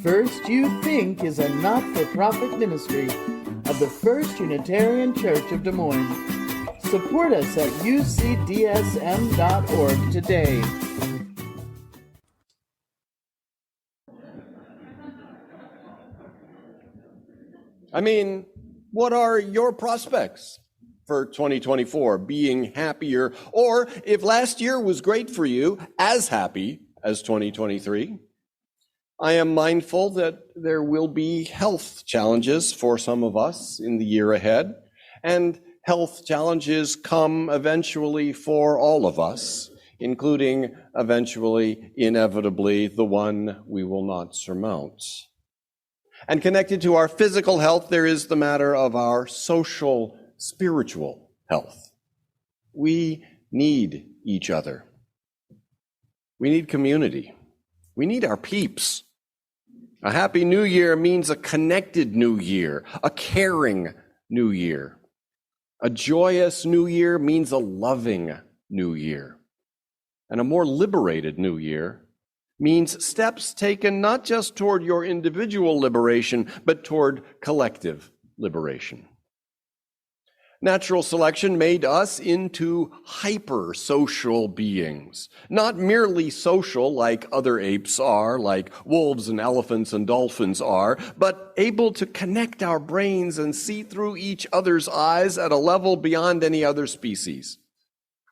First You Think is a not-for-profit ministry of the First Unitarian Church of Des Moines. Support us at ucdsm.org today. I mean, what are your prospects for 2024? Being happier, or if last year was great for you, as happy as 2023? I am mindful that there will be health challenges for some of us in the year ahead, and health challenges come eventually for all of us, including eventually, inevitably, the one we will not surmount. And connected to our physical health, there is the matter of our social, spiritual health. We need each other. We need community. We need our peeps. A happy new year means a connected new year, a caring new year. A joyous new year means a loving new year. And a more liberated new year means steps taken not just toward your individual liberation, but toward collective liberation. Natural selection made us into hyper-social beings, not merely social like other apes are, like wolves and elephants and dolphins are, but able to connect our brains and see through each other's eyes at a level beyond any other species.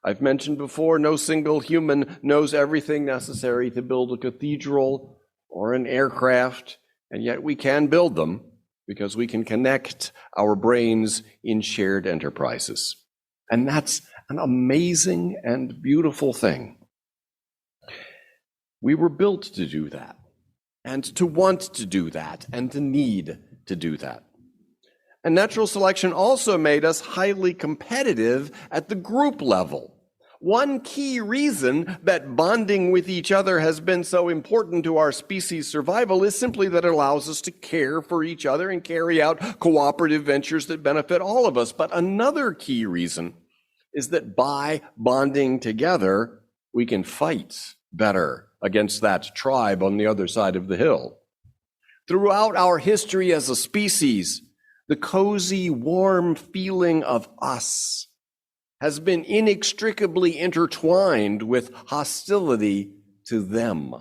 I've mentioned before, no single human knows everything necessary to build a cathedral or an aircraft, and yet we can build them because we can connect our brains in shared enterprises. And that's an amazing and beautiful thing. We were built to do that, and to want to do that, and to need to do that. And natural selection also made us highly competitive at the group level. One key reason that bonding with each other has been so important to our species' survival is simply that it allows us to care for each other and carry out cooperative ventures that benefit all of us. But another key reason is that by bonding together, we can fight better against that tribe on the other side of the hill. Throughout our history as a species, the cozy, warm feeling of us has been inextricably intertwined with hostility to them.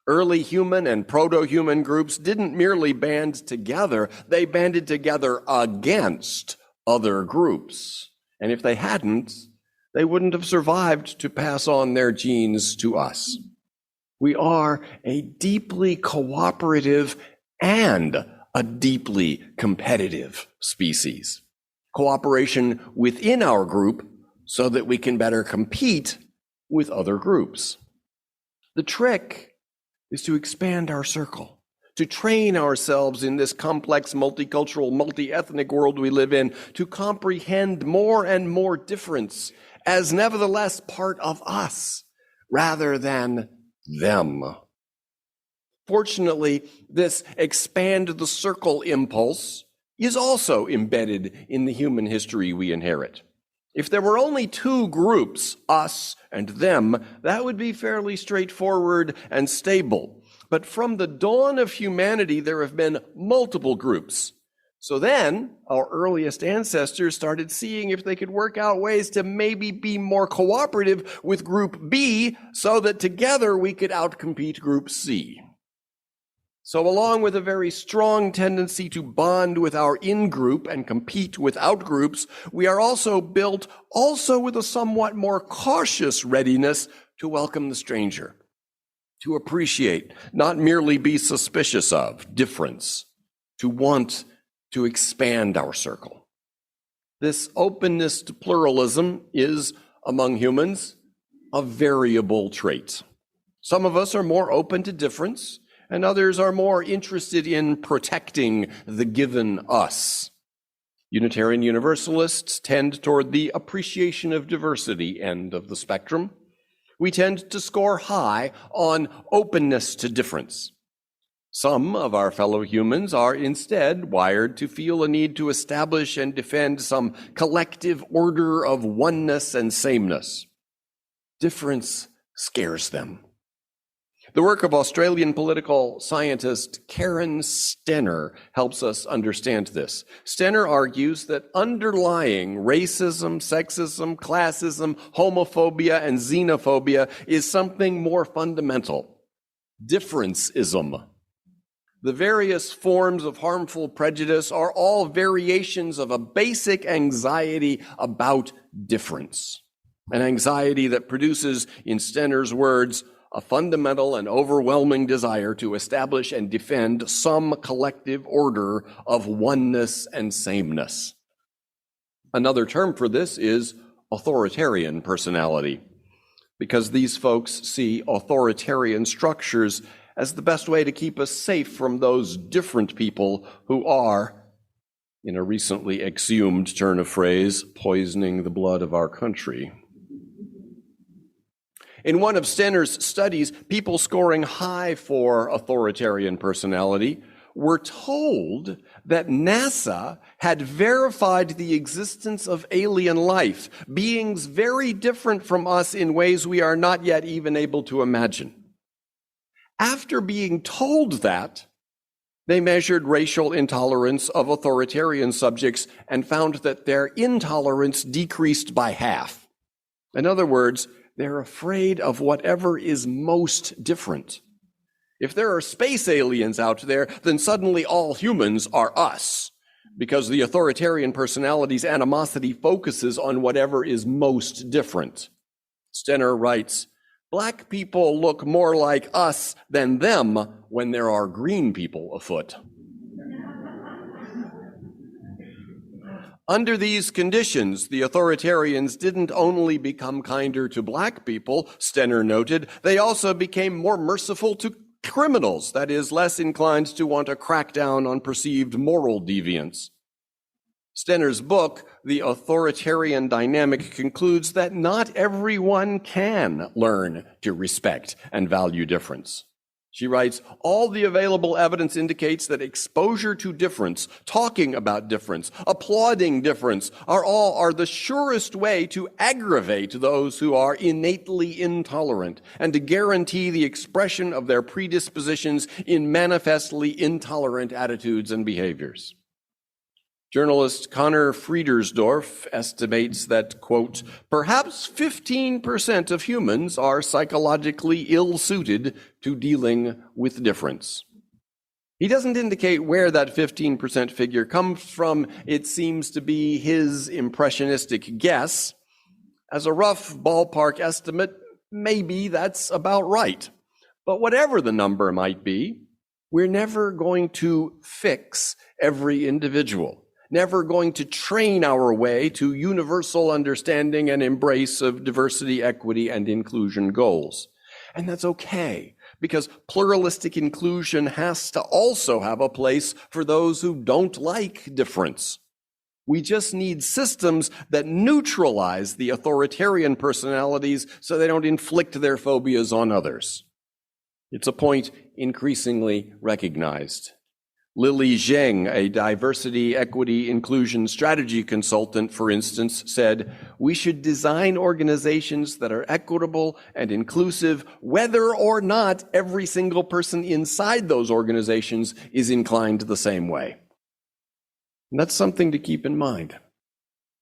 Early human and proto-human groups didn't merely band together, they banded together against other groups. And if they hadn't, they wouldn't have survived to pass on their genes to us. We are a deeply cooperative and a deeply competitive species. Cooperation within our group so that we can better compete with other groups. The trick is to expand our circle, to train ourselves in this complex, multicultural, multi-ethnic world we live in, to comprehend more and more difference as nevertheless part of us rather than them. Fortunately, this expand the circle impulse is also embedded in the human history we inherit. If there were only two groups, us and them, that would be fairly straightforward and stable. But from the dawn of humanity, there have been multiple groups. So then, our earliest ancestors started seeing if they could work out ways to maybe be more cooperative with Group B so that together we could outcompete Group C. So along with a very strong tendency to bond with our in-group and compete with out-groups, we are also built with a somewhat more cautious readiness to welcome the stranger, to appreciate, not merely be suspicious of, difference, to want to expand our circle. This openness to pluralism is, among humans, a variable trait. Some of us are more open to difference, and others are more interested in protecting the given us. Unitarian Universalists tend toward the appreciation of diversity end of the spectrum. We tend to score high on openness to difference. Some of our fellow humans are instead wired to feel a need to establish and defend some collective order of oneness and sameness. Difference scares them. The work of Australian political scientist Karen Stenner helps us understand this. Stenner argues that underlying racism, sexism, classism, homophobia, and xenophobia is something more fundamental: differenceism. The various forms of harmful prejudice are all variations of a basic anxiety about difference, an anxiety that produces, in Stenner's words, a fundamental and overwhelming desire to establish and defend some collective order of oneness and sameness. Another term for this is authoritarian personality, because these folks see authoritarian structures as the best way to keep us safe from those different people who are, in a recently exhumed turn of phrase, poisoning the blood of our country. In one of Stenner's studies, people scoring high for authoritarian personality were told that NASA had verified the existence of alien life, beings very different from us in ways we are not yet even able to imagine. After being told that, they measured racial intolerance of authoritarian subjects and found that their intolerance decreased by half. In other words, they're afraid of whatever is most different. If there are space aliens out there, then suddenly all humans are us, because the authoritarian personality's animosity focuses on whatever is most different. Stenner writes, "Black people look more like us than them when there are green people afoot." Under these conditions, the authoritarians didn't only become kinder to black people, Stenner noted, they also became more merciful to criminals, that is, less inclined to want to crack down on perceived moral deviance. Stenner's book, The Authoritarian Dynamic, concludes that not everyone can learn to respect and value difference. She writes, "All the available evidence indicates that exposure to difference, talking about difference, applauding difference are the surest way to aggravate those who are innately intolerant and to guarantee the expression of their predispositions in manifestly intolerant attitudes and behaviors." Journalist Connor Friedersdorf estimates that, quote, "perhaps 15% of humans are psychologically ill-suited to dealing with difference." He doesn't indicate where that 15% figure comes from. It seems to be his impressionistic guess. As a rough ballpark estimate, maybe that's about right. But whatever the number might be, we're never going to fix every individual. Never going to train our way to universal understanding and embrace of diversity, equity, and inclusion goals. And that's okay, because pluralistic inclusion has to also have a place for those who don't like difference. We just need systems that neutralize the authoritarian personalities so they don't inflict their phobias on others. It's a point increasingly recognized. Lily Zheng, a diversity, equity, inclusion strategy consultant, for instance, said, "We should design organizations that are equitable and inclusive, whether or not every single person inside those organizations is inclined the same way." And that's something to keep in mind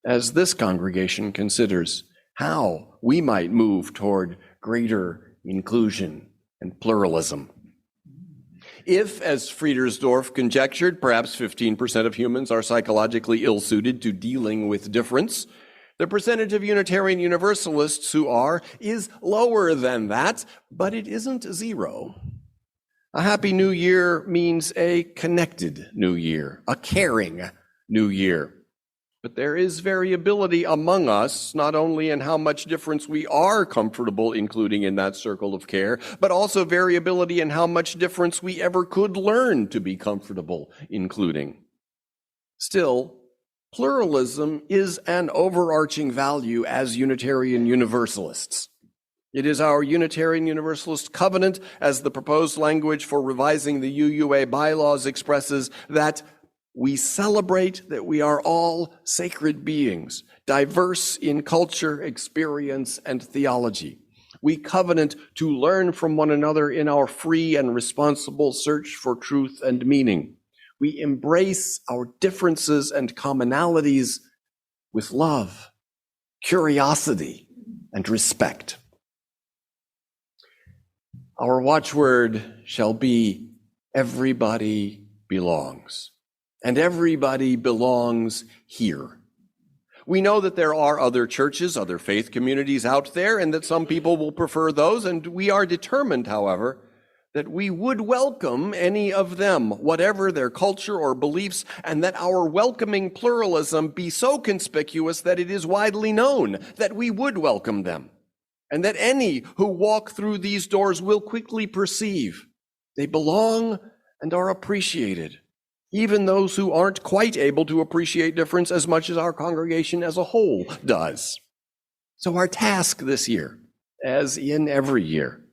as this congregation considers how we might move toward greater inclusion and pluralism. If, as Friedersdorf conjectured, perhaps 15% of humans are psychologically ill-suited to dealing with difference, the percentage of Unitarian Universalists who are is lower than that, but it isn't zero. A happy new year means a connected new year, a caring new year. But there is variability among us, not only in how much difference we are comfortable including in that circle of care, but also variability in how much difference we ever could learn to be comfortable including. Still, pluralism is an overarching value as Unitarian Universalists. It is our Unitarian Universalist covenant, as the proposed language for revising the UUA bylaws expresses, that we celebrate that we are all sacred beings, diverse in culture, experience, and theology. We covenant to learn from one another in our free and responsible search for truth and meaning. We embrace our differences and commonalities with love, curiosity, and respect. Our watchword shall be, everybody belongs. And everybody belongs here. We know that there are other churches, other faith communities out there, and that some people will prefer those, and we are determined, however, that we would welcome any of them, whatever their culture or beliefs, and that our welcoming pluralism be so conspicuous that it is widely known that we would welcome them, and that any who walk through these doors will quickly perceive they belong and are appreciated. Even those who aren't quite able to appreciate difference as much as our congregation as a whole does. So our task this year, as in every year,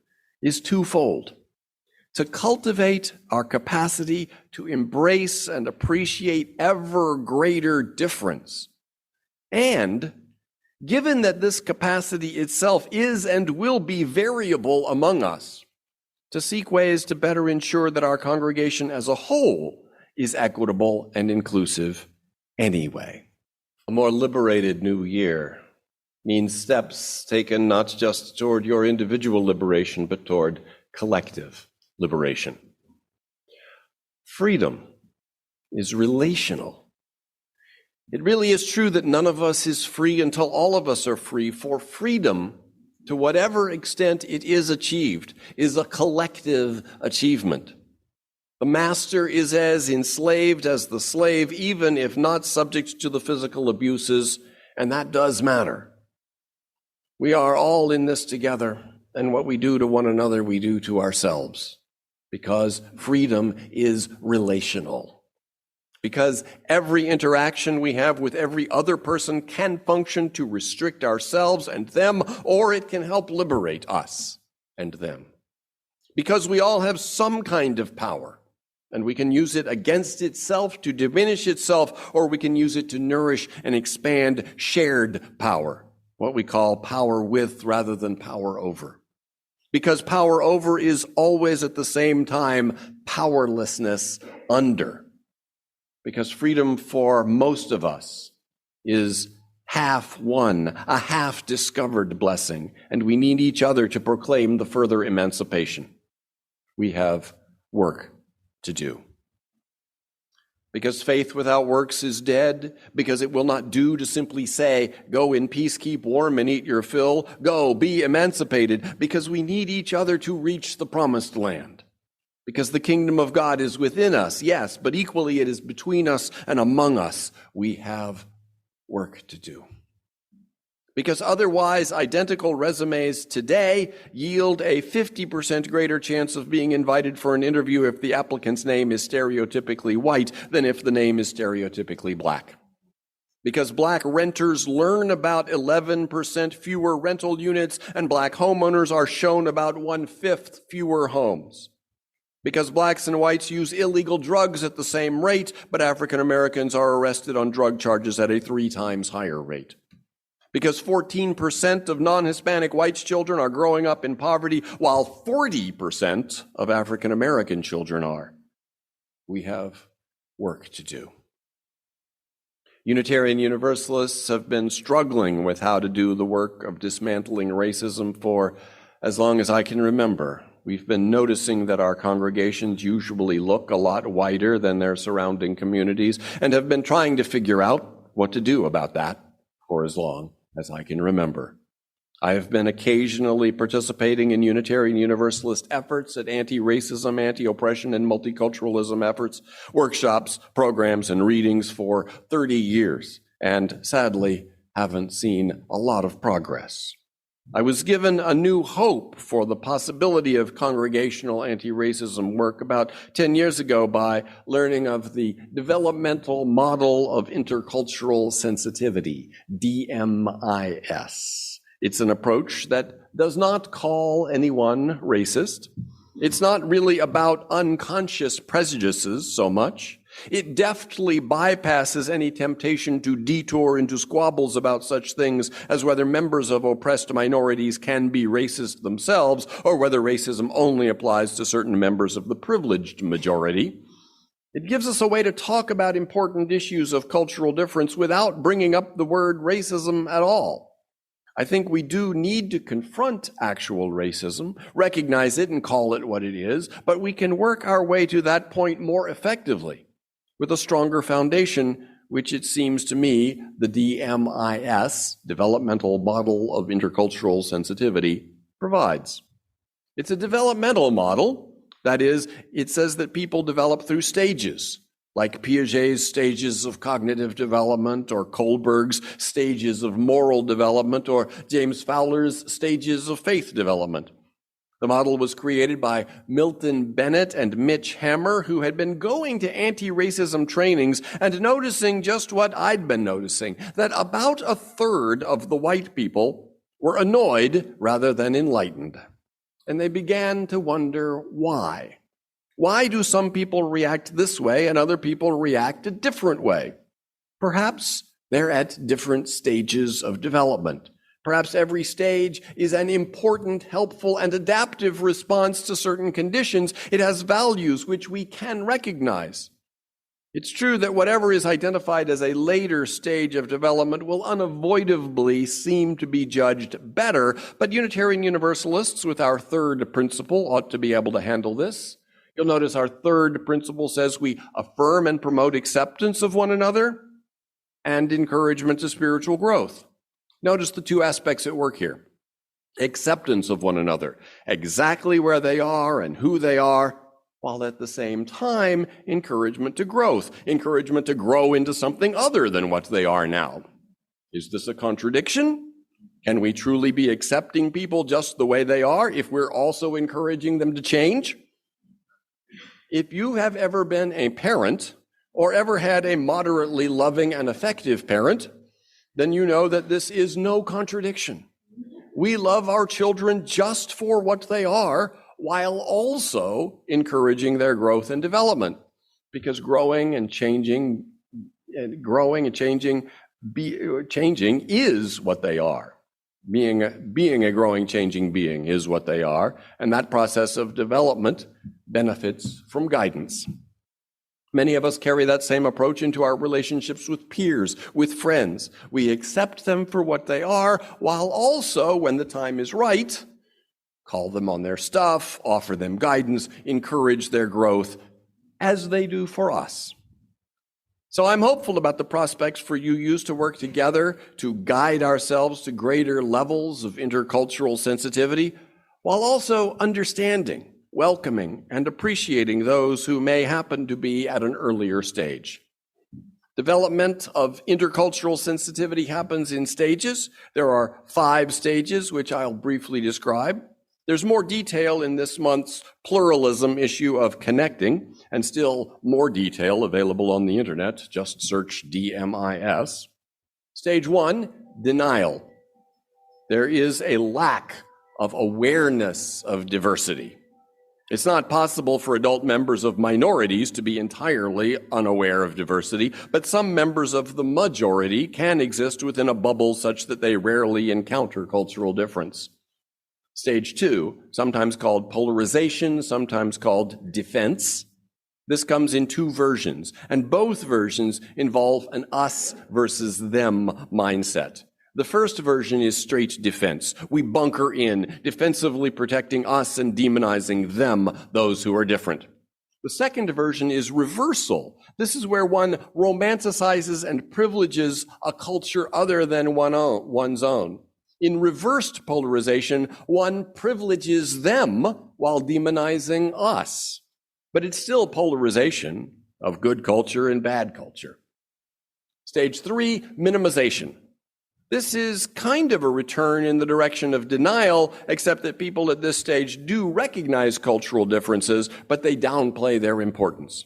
is twofold: to cultivate our capacity to embrace and appreciate ever greater difference. And given that this capacity itself is and will be variable among us, to seek ways to better ensure that our congregation as a whole is equitable and inclusive anyway. A more liberated new year means steps taken not just toward your individual liberation, but toward collective liberation. Freedom is relational. It really is true that none of us is free until all of us are free, for freedom, to whatever extent it is achieved, is a collective achievement. The master is as enslaved as the slave, even if not subject to the physical abuses, and that does matter. We are all in this together, and what we do to one another, we do to ourselves, because freedom is relational. Because every interaction we have with every other person can function to restrict ourselves and them, or it can help liberate us and them. Because we all have some kind of power, and we can use it against itself to diminish itself, or we can use it to nourish and expand shared power, what we call power with rather than power over. Because power over is always at the same time powerlessness under. Because freedom for most of us is half won, a half discovered blessing, and we need each other to proclaim the further emancipation. We have work to do. Because faith without works is dead, because it will not do to simply say, go in peace, keep warm, and eat your fill, go, be emancipated, because we need each other to reach the promised land. Because the kingdom of God is within us, yes, but equally it is between us and among us. We have work to do. Because otherwise, identical resumes today yield a 50% greater chance of being invited for an interview if the applicant's name is stereotypically white than if the name is stereotypically black. Because black renters learn about 11% fewer rental units and black homeowners are shown about 1/5 fewer homes. Because blacks and whites use illegal drugs at the same rate, but African Americans are arrested on drug charges at a 3 times higher rate. Because 14% of non-Hispanic white children are growing up in poverty, while 40% of African American children are. We have work to do. Unitarian Universalists have been struggling with how to do the work of dismantling racism for as long as I can remember. We've been noticing that our congregations usually look a lot whiter than their surrounding communities and have been trying to figure out what to do about that for as long as I can remember. I have been occasionally participating in Unitarian Universalist efforts at anti-racism, anti-oppression, and multiculturalism efforts, workshops, programs, and readings for 30 years, and sadly haven't seen a lot of progress. I was given a new hope for the possibility of congregational anti-racism work about 10 years ago by learning of the developmental model of intercultural sensitivity, DMIS. It's an approach that does not call anyone racist. It's not really about unconscious prejudices so much. It deftly bypasses any temptation to detour into squabbles about such things as whether members of oppressed minorities can be racist themselves or whether racism only applies to certain members of the privileged majority. It gives us a way to talk about important issues of cultural difference without bringing up the word racism at all. I think we do need to confront actual racism, recognize it and call it what it is, but we can work our way to that point more effectively with a stronger foundation, which it seems to me the DMIS, Developmental Model of Intercultural Sensitivity, provides. It's a developmental model. That is, it says that people develop through stages, like Piaget's stages of cognitive development, or Kohlberg's stages of moral development, or James Fowler's stages of faith development. The model was created by Milton Bennett and Mitch Hammer, who had been going to anti-racism trainings and noticing just what I'd been noticing, that about a third of the white people were annoyed rather than enlightened. And they began to wonder why. Why do some people react this way and other people react a different way? Perhaps they're at different stages of development. Perhaps every stage is an important, helpful, and adaptive response to certain conditions. It has values which we can recognize. It's true that whatever is identified as a later stage of development will unavoidably seem to be judged better, but Unitarian Universalists, with our third principle, ought to be able to handle this. You'll notice our third principle says we affirm and promote acceptance of one another and encouragement to spiritual growth. Notice the two aspects at work here. Acceptance of one another, exactly where they are and who they are, while at the same time, encouragement to growth, encouragement to grow into something other than what they are now. Is this a contradiction? Can we truly be accepting people just the way they are if we're also encouraging them to change? If you have ever been a parent or ever had a moderately loving and effective parent, then you know that this is no contradiction. We love our children just for what they are, while also encouraging their growth and development, because growing and changing is what they are. Being a growing, changing being is what they are, and that process of development benefits from guidance. Many of us carry that same approach into our relationships with peers, with friends. We accept them for what they are, while also, when the time is right, call them on their stuff, offer them guidance, encourage their growth, as they do for us. So I'm hopeful about the prospects for UUs to work together to guide ourselves to greater levels of intercultural sensitivity, while also understanding, welcoming, and appreciating those who may happen to be at an earlier stage. Development of intercultural sensitivity happens in stages. There are 5 stages, which I'll briefly describe. There's more detail in this month's Pluralism issue of Connecting, and still more detail available on the internet. Just search DMIS. Stage 1, denial. There is a lack of awareness of diversity. It's not possible for adult members of minorities to be entirely unaware of diversity, but some members of the majority can exist within a bubble such that they rarely encounter cultural difference. Stage 2, sometimes called polarization, sometimes called defense. This comes in 2 versions, and both versions involve an us versus them mindset. The first version is straight defense. We bunker in, defensively protecting us and demonizing them, those who are different. The second version is reversal. This is where one romanticizes and privileges a culture other than one's own. In reversed polarization, one privileges them while demonizing us. But it's still polarization of good culture and bad culture. Stage 3, minimization. This is kind of a return in the direction of denial, except that people at this stage do recognize cultural differences, but they downplay their importance.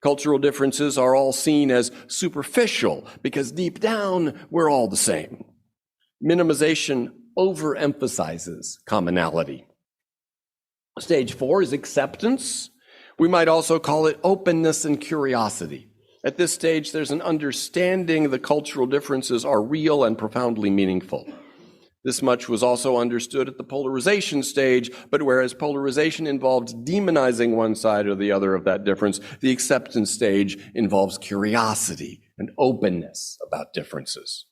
Cultural differences are all seen as superficial because deep down, we're all the same. Minimization overemphasizes commonality. Stage 4 is acceptance. We might also call it openness and curiosity. At this stage, there's an understanding the cultural differences are real and profoundly meaningful. This much was also understood at the polarization stage, but whereas polarization involves demonizing one side or the other of that difference, the acceptance stage involves curiosity and openness about differences.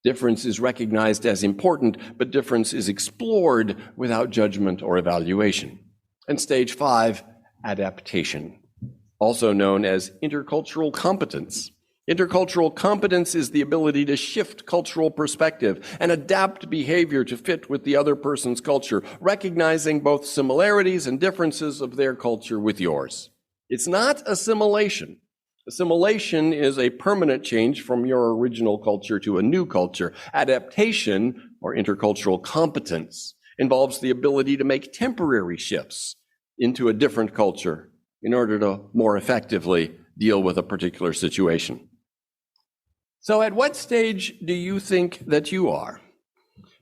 Difference is recognized as important, but difference is explored without judgment or evaluation. And stage 5, adaptation, also known as intercultural competence. Intercultural competence is the ability to shift cultural perspective and adapt behavior to fit with the other person's culture, recognizing both similarities and differences of their culture with yours. It's not assimilation. Assimilation is a permanent change from your original culture to a new culture. Adaptation, or intercultural competence, involves the ability to make temporary shifts into a different culture in order to more effectively deal with a particular situation. So at what stage do you think that you are?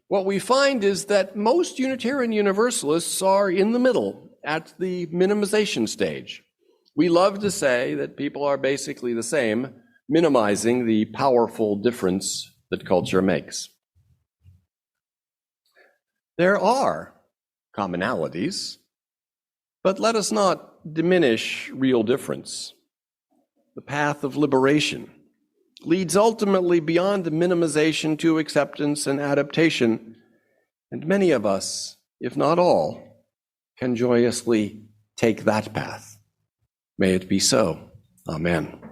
What we find is that most Unitarian Universalists are in the middle, at the minimization stage. We love to say that people are basically the same, minimizing the powerful difference that culture makes. There are commonalities, but let us not diminish real difference. The path of liberation leads ultimately beyond minimization to acceptance and adaptation, and many of us, if not all, can joyously take that path. May it be so. Amen.